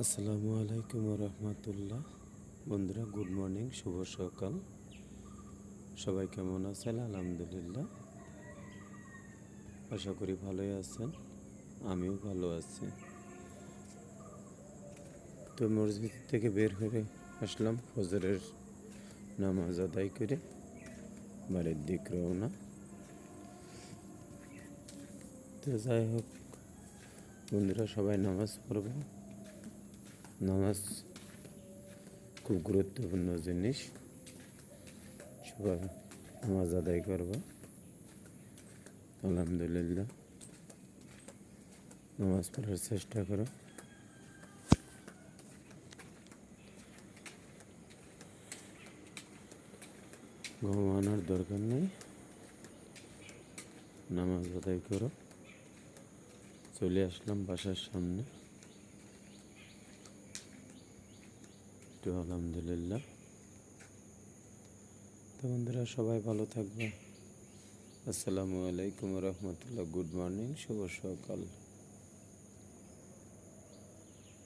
আসসালামু আলাইকুম রহমতুল্লাহ। বন্ধুরা, গুড মর্নিং, শুভ সকাল। সবাই কেমন আছেন? আলহামদুলিল্লাহ, আশা করি ভালোই আছেন। আমিও ভালো আছি। তো মসজিদ থেকে বের হয়ে আসলাম ফজরের নামাজ আদায় করে বাড়ির দিক রওনা। তো যাই হোক বন্ধুরা, সবাই নামাজ পড়ব। নামাজ খুব গুরুত্বপূর্ণ জিনিস, সবাই নামাজ আদায় করব। আলহামদুলিল্লাহ, নামাজ পড়ার চেষ্টা করো। ঘুমানোর দরকার নেই, নামাজ আদায় করো। চলে আসলাম বাসার সামনে। তো আলহামদুলিল্লাহ, তো বন্ধুরা সবাই ভালো থাকবে। আসসালামু আলাইকুম রহমতুল্লাহ। গুড মর্নিং, শুভ সকাল।